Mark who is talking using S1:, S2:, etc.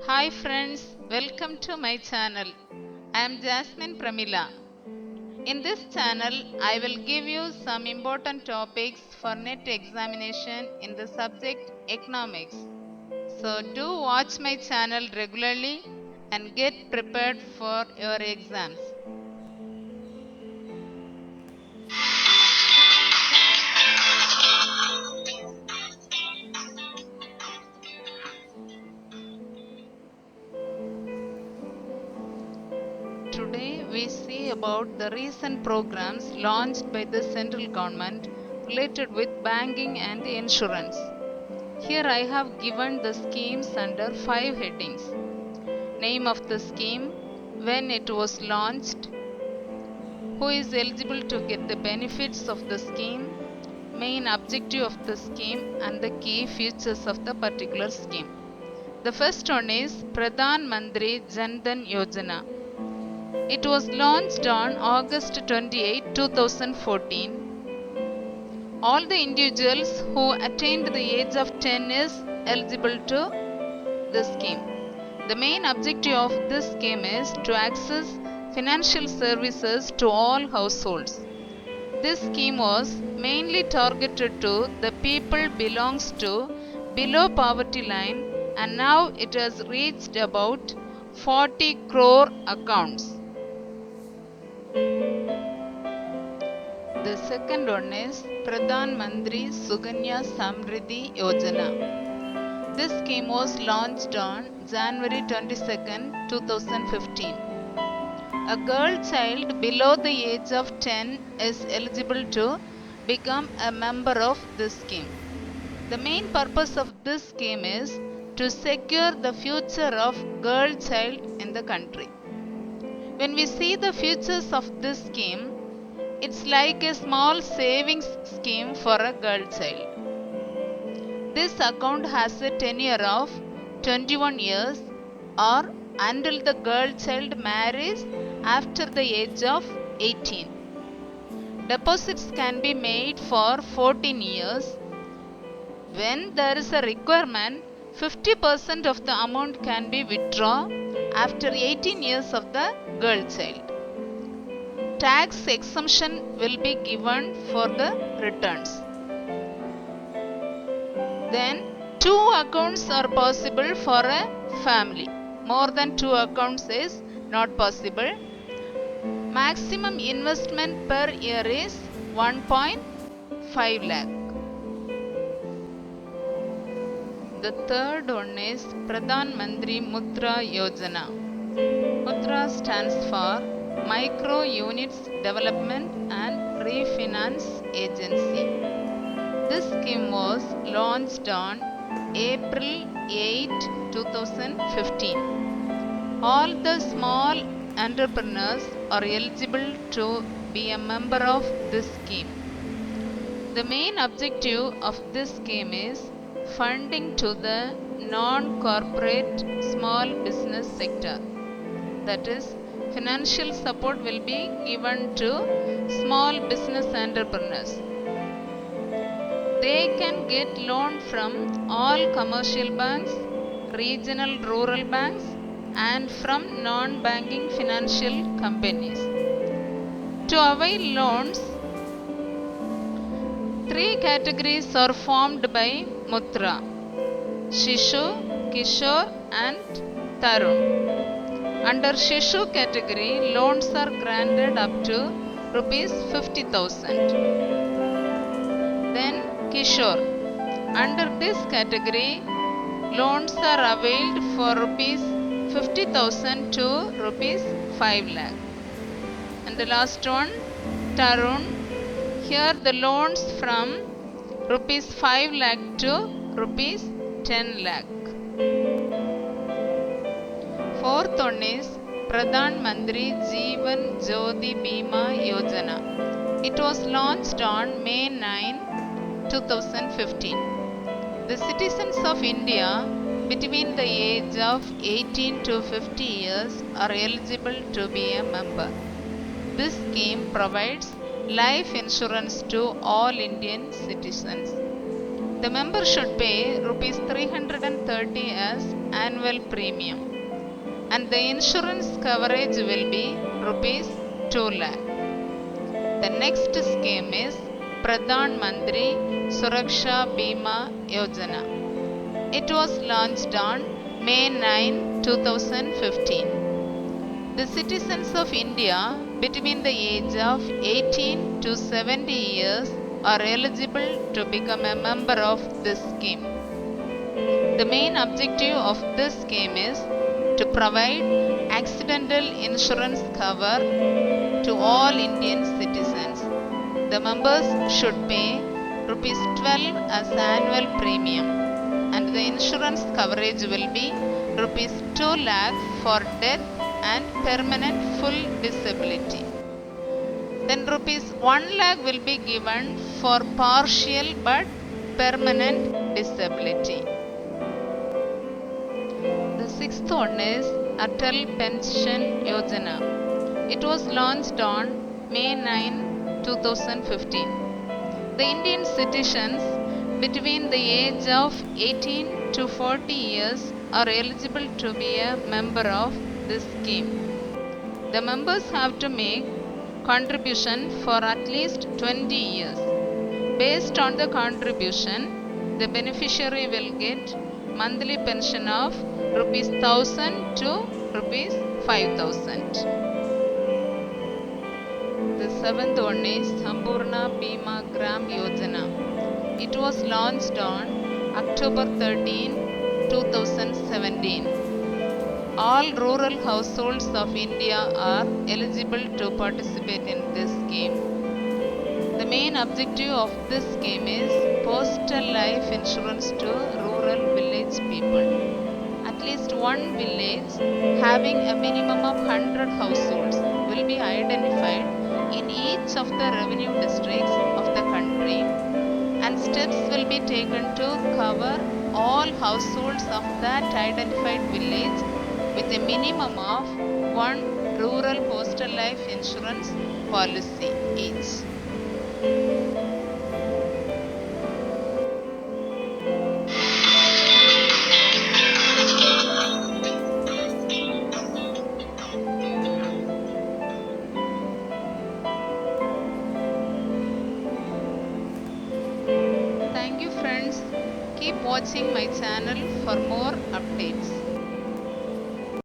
S1: Hi friends, welcome to my channel. I am Jasmine Pramila. In this channel, I will give you some important topics for NET examination in the subject economics. So do watch my channel regularly and get prepared for your exams. Today we see about the recent programs launched by the central government related with banking and insurance. Here I have given the schemes under 5 headings. Name of the scheme, when it was launched, who is eligible to get the benefits of the scheme, main objective of the scheme and the key features of the particular scheme. The first one is Pradhan Mantri Jan Dhan Yojana. It was launched on August 28, 2014. All the individuals who attained the age of 10 is eligible to the scheme. The main objective of this scheme is to access financial services to all households. This scheme was mainly targeted to the people belongs to below poverty line, and now it has reached about 40 crore accounts. The second one is Pradhan Mantri Suganya Samriddhi Yojana. This scheme was launched on January 22nd, 2015. A girl child below the age of 10 is eligible to become a member of this scheme. The main purpose of this scheme is to secure the future of girl child in the country. When we see the features of this scheme, it's like a small savings scheme for a girl child. This account has a tenure of 21 years or until the girl child marries after the age of 18. Deposits can be made for 14 years. When there is a requirement, 50% of the amount can be withdrawn after 18 years of the girl child. Tax exemption will be given for the returns. Then, two accounts are possible for a family. More than two accounts is not possible. Maximum investment per year is 1.5 lakh. The third one is Pradhan Mantri Mudra Yojana. Mudra stands for Micro Units Development and Refinance Agency. This scheme was launched on April 8, 2015. All the small entrepreneurs are eligible to be a member of this scheme. The main objective of this scheme is funding to the non-corporate small business sector. That is, financial support will be given to small business entrepreneurs. They can get loan from all commercial banks, regional rural banks, and from non-banking financial companies. To avail loans, three categories are formed by Mudra: Shishu, Kishore and Tarun. Under Shishu category, loans are granted up to rupees 50,000. Then Kishore. Under this category, loans are availed for rupees 50,000 to rupees 5 lakh. And the last one, Tarun. Here the loans from rupees 5 lakh to rupees 10 lakh. Fourth one is Pradhan Mantri Jeevan Jyoti Bima Yojana. It was launched on May 9, 2015. The citizens of India between the age of 18 to 50 years are eligible to be a member. This scheme provides life insurance to all Indian citizens. The member should pay rupees 330 as annual premium, and the insurance coverage will be rupees 2 lakh. The next scheme is Pradhan Mantri Suraksha Bima Yojana. It was launched on May 9, 2015. The citizens of India between the age of 18 to 70 years are eligible to become a member of this scheme. The main objective of this scheme is to provide accidental insurance cover to all Indian citizens. The members should pay rupees 12 as annual premium, and the insurance coverage will be rupees 2 lakh for death and permanent full disability. Then rupees 1 lakh will be given for partial but permanent disability. The sixth one is Atal Pension Yojana. It was launched on May 9, 2015. The Indian citizens between the age of 18 to 40 years are eligible to be a member of this scheme. The members have to make contribution for at least 20 years. Based on the contribution, the beneficiary will get monthly pension of rupees 1000 to rupees 5000. The seventh one is Sampurna Bima Gram Yojana. It was launched on October 13, 2017. All rural households of India are eligible to participate in this scheme. The main objective of this scheme is postal life insurance to rural village people. At least one village having a minimum of 100 households will be identified in each of the revenue districts of the country, and steps will be taken to cover all households of that identified village with a minimum of one rural postal life insurance policy each. Thank you friends. Keep watching my channel for more updates.